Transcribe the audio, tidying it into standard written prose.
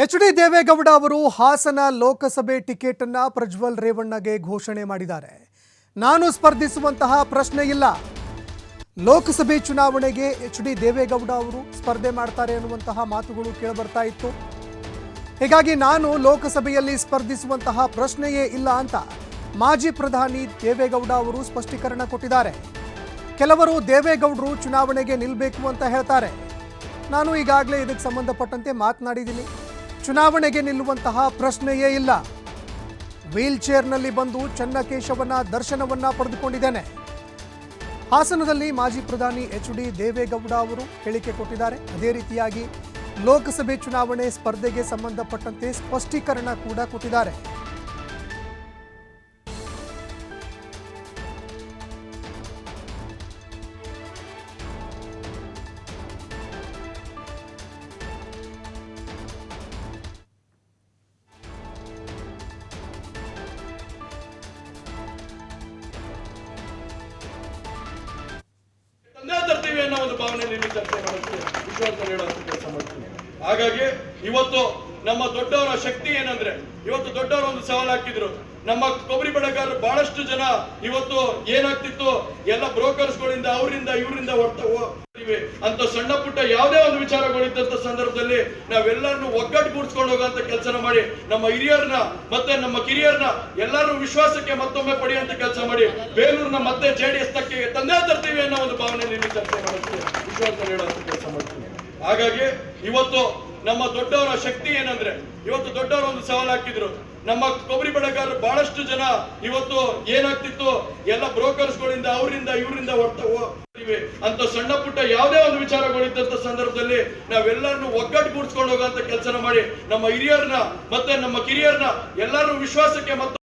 H D. Deve Gowda ಅವರು ಹಾಸನ ಲೋಕಸಭೆ ticket ಅನ್ನು ಪ್ರಜ್ವಲ್ ರೇವಣ್ಣಗೆ ಘೋಷಣೆ ಮಾಡಿದ್ದಾರೆ. ನಾನು ಸ್ಪರ್ಧಿಸುವಂತಹ ಪ್ರಶ್ನೆ ಇಲ್ಲ. ಲೋಕಸಭೆ ಚುನಾವಣೆಗೆ ಎಚ್.ಡಿ. ದೇವೇಗೌಡ ಅವರು ಸ್ಪರ್ಧೆ ಮಾಡ್ತಾರೆ ಅನ್ನುವಂತಹ ಮಾತುಗಳು ಕೇಳಿಬರ್ತಾ ಇತ್ತು. ಹೀಗಾಗಿ ನಾನು ಲೋಕಸಭೆಯಲ್ಲಿ ಸ್ಪರ್ಧಿಸುವಂತಹ ಪ್ರಶ್ನೆಯೇ ಇಲ್ಲ ಅಂತ ಮಾಜಿ ಪ್ರಧಾನಿ ದೇವೇಗೌಡ ಅವರು ಸ್ಪಷ್ಟೀಕರಣ ಕೊಟ್ಟಿದ್ದಾರೆ. ಕೆಲವರು ದೇವೇಗೌಡರು ಚುನಾವಣೆಗೆ ನಿಲ್ಲಬೇಕು ಅಂತ ಹೇಳ್ತಾರೆ. ನಾನು ಈಗಾಗಲೇ ಇದಕ್ಕೆ ಸಂಬಂಧಪಟ್ಟಂತೆ ಮಾತನಾಡಿದ್ದೀನಿ. ಚುನಾವಣೆಗೆ ನಿಲ್ಲುವಂತಹ ಪ್ರಶ್ನೆಯೇ ಇಲ್ಲ. ವೀಲ್ ಚೇರ್ನಲ್ಲಿ ಬಂದು ಚನ್ನಕೇಶವನ ದರ್ಶನವನ್ನ ಪಡೆದುಕೊಂಡಿದ್ದೇನೆ. ಹಾಸನದಲ್ಲಿ ಮಾಜಿ ಪ್ರಧಾನಿ ಎಚ್.ಡಿ. ದೇವೇಗೌಡ ಅವರು ಹೇಳಿಕೆ ಕೊಟ್ಟಿದ್ದಾರೆ. ಅದೇ ರೀತಿಯಾಗಿ ಲೋಕಸಭೆ ಚುನಾವಣೆ ಸ್ಪರ್ಧೆಗೆ ಸಂಬಂಧಪಟ್ಟಂತೆ ಸ್ಪಷ್ಟೀಕರಣ ಕೂಡ ಕೊಟ್ಟಿದ್ದಾರೆ. ತರ್ತೀವಿ ಅನ್ನೋ ಒಂದು ಭಾವನೆಯಲ್ಲಿ ಚರ್ಚೆ ಮಾಡೋಕ್ಕೆ ವಿಶ್ವಾಸ ಹೇಳುವಂತ ಕೆಲಸ ಮಾಡ್ತೀವಿ. ಹಾಗಾಗಿ ಇವತ್ತು ನಮ್ಮ ದೊಡ್ಡವರ ಶಕ್ತಿ ಏನಂದ್ರೆ, ಇವತ್ತು ದೊಡ್ಡವರು ಒಂದು ಸವಾಲು ಹಾಕಿದ್ರು. ನಮ್ಮ ಕೊಬ್ಬರಿ ಬೆಳೆಗಾರರು ಬಹಳಷ್ಟು ಜನ ಇವತ್ತು ಏನಾಗ್ತಿತ್ತು, ಎಲ್ಲ ಬ್ರೋಕರ್ಸ್ಗಳಿಂದ ಅವರಿಂದ ಇವರಿಂದ ಅಂತ ಸಣ್ಣ ಪುಟ್ಟ ಯಾವುದೇ ಒಂದು ವಿಚಾರಗಳಿದ್ದಂತ ಸಂದರ್ಭದಲ್ಲಿ ನಾವೆಲ್ಲರನ್ನು ಒಗ್ಗಟ್ಟುಗೂಡಿಸ್ಕೊಂಡು ಹೋಗುವಂತ ಕೆಲಸನ ಮಾಡಿ ನಮ್ಮ ಹಿರಿಯರನ್ನ ಮತ್ತೆ ನಮ್ಮ ಕಿರಿಯರನ್ನ ಎಲ್ಲರೂ ವಿಶ್ವಾಸಕ್ಕೆ ಮತ್ತೊಮ್ಮೆ ಪಡೆಯುವಂತ ಕೆಲಸ ಮಾಡಿ ಬೇಲೂರಿನ ಮತ್ತೆ JDS ತಕ್ಕೆ ತಂದೆ ತರ್ತೀವಿ ಅನ್ನೋ ಒಂದು ಭಾವನೆಯಲ್ಲಿ ಚರ್ಚೆ ಮಾಡೋಕ್ಕೆ ವಿಶ್ವಾಸ ಹೇಳುವಂತ ಕೆಲಸ ಮಾಡ್ತೀವಿ. ಹಾಗಾಗಿ ಇವತ್ತು ನಮ್ಮ ದೊಡ್ಡವರ ಶಕ್ತಿ ಏನಂದ್ರೆ, ಇವತ್ತು ದೊಡ್ಡವರು ಒಂದು ಸವಾಲು ಹಾಕಿದ್ರು. ನಮ್ಮ ಕೊಬ್ಬರಿ ಬೆಳೆಗಾರರು ಬಹಳಷ್ಟು ಜನ ಇವತ್ತು ಏನಾಗ್ತಿತ್ತು, ಎಲ್ಲ ಬ್ರೋಕರ್ಸ್ಗಳಿಂದ ಅವರಿಂದ ಇವರಿಂದ ಅಂತ ಸಣ್ಣ ಪುಟ್ಟ ಯಾವುದೇ ಒಂದು ವಿಚಾರಗಳಿದ್ದಂತ ಸಂದರ್ಭದಲ್ಲಿ ನಾವೆಲ್ಲರನ್ನು ಒಗ್ಗಟ್ಟುಗೂಡಿಸ್ಕೊಂಡು ಹೋಗುವಂತ ಕೆಲಸನ ಮಾಡಿ ನಮ್ಮ ಹಿರಿಯರನ್ನ ಮತ್ತೆ ನಮ್ಮ ಕಿರಿಯರನ್ನ ಎಲ್ಲರೂ ವಿಶ್ವಾಸಕ್ಕೆ